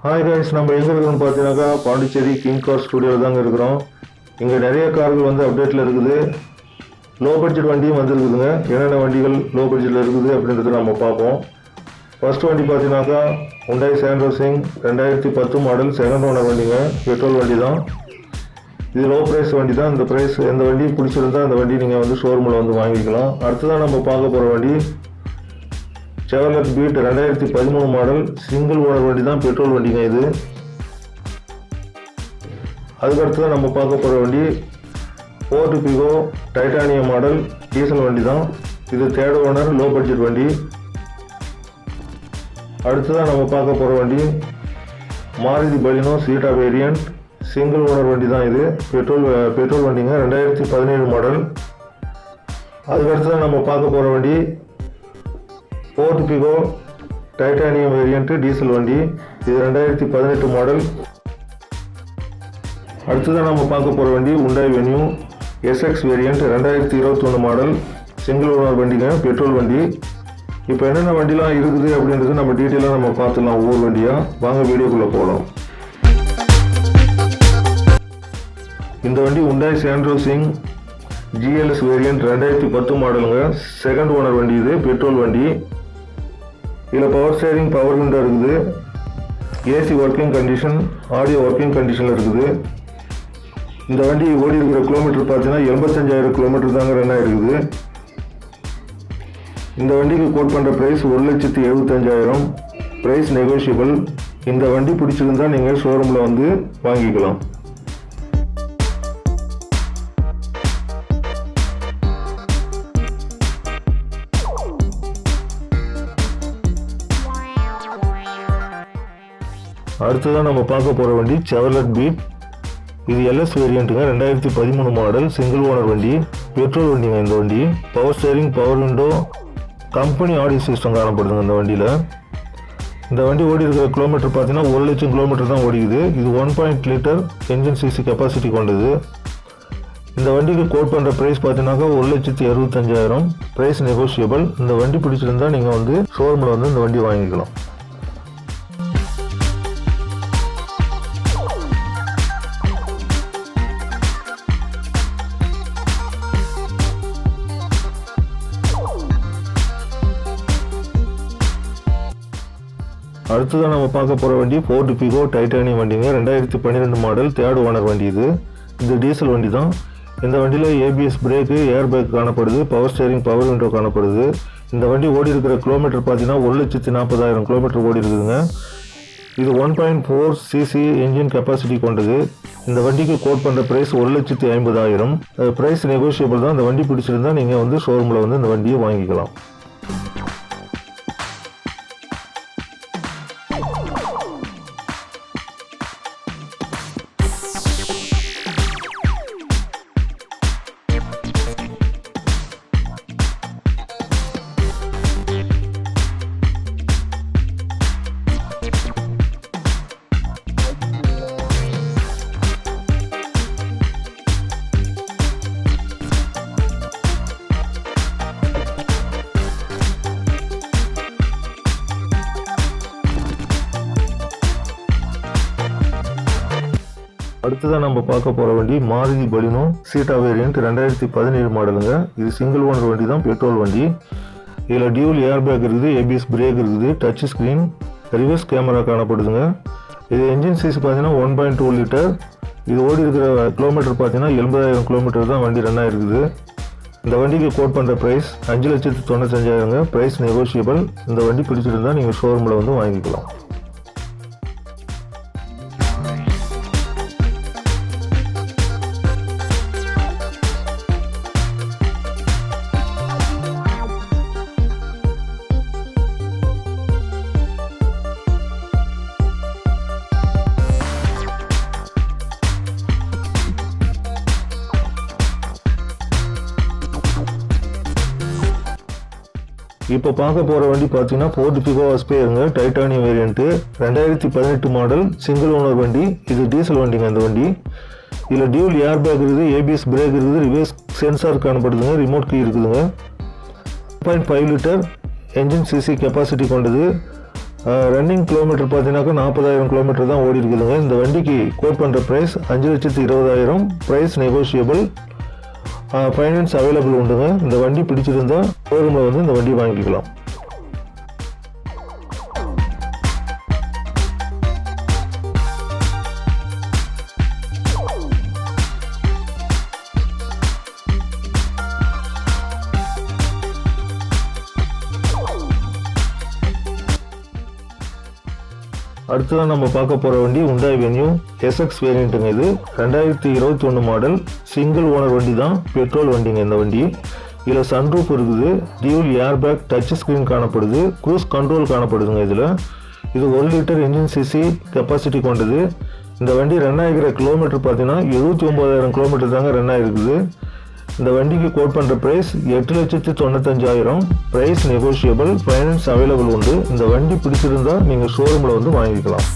Hi guys, நம்ம எங்கே இருக்கிறோம்னு பார்த்தீங்கன்னாக்கா பாண்டிச்சேரி கிங் கார் ஸ்டுடியோவில் தாங்க இருக்கிறோம். இங்கே நிறைய கார்கள் வந்து அப்டேட்டில் இருக்குது. லோ பட்ஜெட் வண்டியும் வந்துருக்குதுங்க. என்னென்ன வண்டிகள் லோ பட்ஜெட்டில் இருக்குது அப்படின்றத நம்ம பார்ப்போம். ஃபர்ஸ்ட் வண்டி பார்த்தீங்கன்னாக்கா Hyundai Santro 2010 model second owner வண்டிங்க. பெட்ரோல் வண்டி தான். இது லோ ப்ரைஸ் வண்டி தான். இந்த ப்ரைஸ் எந்த வண்டி பிடிச்சிருந்தா அந்த வண்டி நீங்கள் வந்து ஷோரூமில் வந்து வாங்கிக்கலாம். அடுத்ததான் நம்ம பார்க்க போகிற வண்டி Chevrolet Beat 2013 model single owner வண்டி தான். பெட்ரோல் வண்டிங்க இது. அதுக்கடுத்து நம்ம பார்க்க போகிற வண்டி Ford Figo titanium model diesel வண்டி தான். இது தேர்ட் ஓனர் லோ பட்ஜெட் வண்டி. அடுத்ததான் நம்ம பார்க்க போகிற வண்டி Maruti Baleno Zeta variant single owner வண்டி தான். இது பெட்ரோல் வண்டிங்க 2017 மாடல். அதுக்கடுத்து நம்ம பார்க்க போகிற வண்டி Ford Figo titanium variant diesel வண்டி. இது 2018 மாடல். அடுத்ததான் நம்ம பார்க்க போகிற வண்டி Hyundai Venue SX variant 2021 model single owner வண்டிங்க, பெட்ரோல் வண்டி. இப்போ என்னென்ன வண்டிலாம் இருக்குது அப்படின்றது நம்ம டீட்டெயிலாக நம்ம பார்த்துக்கலாம் ஒவ்வொரு வண்டியாக. வாங்க வீடியோக்குள்ளே போகலாம். இந்த வண்டி Hyundai Santro GLS வேரியன்ட் 2010 மாடலுங்க. செகண்ட் ஓனர் வண்டி இது, பெட்ரோல் வண்டி. இதில் பவர் ஸ்டேரிங், பவர் விண்டோ இருக்குது. AC working condition, audio working கண்டிஷனில் இருக்குது. இந்த வண்டி ஓடி இருக்கிற கிலோமீட்டர் பார்த்தீங்கன்னா 85,000 கிலோமீட்டர் தாங்க ரன் ஆகிருக்குது. இந்த வண்டிக்கு கோட் பண்ணுற ப்ரைஸ் 1,75,000. Price negotiable. இந்த வண்டி பிடிச்சிருந்தால் நீங்கள் ஷோரூமில் வந்து வாங்கிக்கலாம். அடுத்ததான் நம்ம பார்க்க போகிற வண்டி Chevrolet Beat. இது LS வேரியண்ட்டுங்க, 2013 மாடல் சிங்கிள் ஓனர் வண்டி, பெட்ரோல் வண்டிங்க. இந்த வண்டி power steering, power window, company audio system காணப்படுதுங்க இந்த வண்டியில். இந்த வண்டி ஓடி இருக்கிற கிலோமீட்டர் பார்த்தீங்கன்னா 1,00,000 கிலோமீட்டர் தான் ஓடிக்குது. இது 1.8 லிட்டர் என்ஜின் சிசி கெப்பாசிட்டி கொண்டது. இந்த வண்டிக்கு கோட் பண்ணுற ப்ரைஸ் பார்த்தீங்கன்னாக்கா 1,65,000. Price negotiable. இந்த வண்டி பிடிச்சிருந்தா நீங்கள் வந்து ஷோரூமில் வந்து இந்த வண்டி வாங்கிக்கலாம். அடுத்ததான் நம்ம பார்க்க போகிற வண்டி Ford Figo டைட்டானியம் வண்டிங்க, 2012 மாடல் தேர்ட் ஓனர் வண்டி இது. இது டீசல் வண்டி தான். இந்த வண்டியில் ABS பிரேக்கு, ஏர் பேக் காணப்படுது. பவர் ஸ்டேரிங், பவர் விண்டோ காணப்படுது. இந்த வண்டி ஓடி இருக்கிற கிலோமீட்டர் பார்த்தீங்கன்னா 1,40,000 கிலோமீட்டர் ஓடி இருக்குதுங்க. இது 1.4 cc என்ஜின் கெப்பாசிட்டி கொண்டது. இந்த வண்டிக்கு கோட் பண்ணுற ப்ரைஸ் 1,50,000. ப்ரைஸ் நெகோஷியபிள் தான். இந்த வண்டி பிடிச்சிருந்தா நீங்கள் வந்து ஷோரூமில் வந்து இந்த வண்டியை வாங்கிக்கலாம். அடுத்ததான் நம்ம பார்க்க போகிற வண்டி Maruti Baleno Zeta வேரியன்ட் 2017 மாடலுங்க. இது சிங்கிள் ஓனர் வண்டி தான், பெட்ரோல் வண்டி. இதில் டியூல் ஏர் பேக் இருக்குது, ABS பிரேக் இருக்குது, டச் ஸ்க்ரீன், ரிவர்ஸ் கேமரா காணப்படுதுங்க. இது என்ஜின் சிசி பார்த்தீங்கன்னா 1.2 லிட்டர். இது ஓடி இருக்கிற கிலோமீட்டர் பார்த்தீங்கன்னா 80,000 கிலோமீட்டர் தான் வண்டி ரன் ஆகிருக்குது. இந்த வண்டிக்கு கோட் பண்ணுற ப்ரைஸ் 5,95,000. Price negotiable. இந்த வண்டி பிடிச்சிருந்தால் நீங்கள் ஷோரூமில் வந்து வாங்கிக்கலாம். இப்போ பார்க்க போகிற வண்டி பார்த்தீங்கன்னா Ford Figo Aspire titanium variant 2018 model single owner வண்டி. இது டீசல் வண்டிங்க இந்த வண்டி. இதில் டியூல் ஏர் பேக் இருக்குது, ABS பிரேக் இருக்குது, ரிவர்ஸ் சென்சார் காணப்படுதுங்க, ரிமோட் கீ இருக்குதுங்க. 1.5 லிட்டர் என்ஜின் சிசி கெப்பாசிட்டி கொண்டது. ரன்னிங் கிலோமீட்டர் பார்த்தீங்கன்னாக்கா 40,000 கிலோமீட்டர் தான் ஓடி இருக்குதுங்க. இந்த வண்டிக்கு கோட் பண்ணுற price 5,20,000. Price negotiable. Finance available உண்டுங்க. இந்த வண்டி பிடிச்சிருந்தா ஷோரூமில் வந்து இந்த வண்டி வாங்கிக்கலாம். அடுத்ததான் நம்ம பார்க்க போகிற வண்டி Hyundai Venue SX வேரியண்ட்டுங்க. இது 2021 மாடல், சிங்கிள் ஓனர் வண்டி தான், பெட்ரோல் வண்டிங்க. இந்த வண்டி இதில் சன்ரூஃப் இருக்குது, dual air bag, touch screen காணப்படுது, க்ரூஸ் கண்ட்ரோல் காணப்படுதுங்க. இது 1 லிட்டர் இன்ஜின் சிசி கெப்பாசிட்டி கொண்டது. இந்த வண்டி ரன் ஆகிற கிலோமீட்டர் பார்த்தீங்கன்னா 79,000 கிலோமீட்டர் தாங்க ரன் ஆகிருக்குது. இந்த வண்டிக்கு கோட் பண்ணுற price 8,95,000. Price negotiable. Finance available உண்டு. இந்த வண்டி பிடிச்சிருந்தா நீங்கள் ஷோரூமில் வந்து வாங்கிக்கலாம்.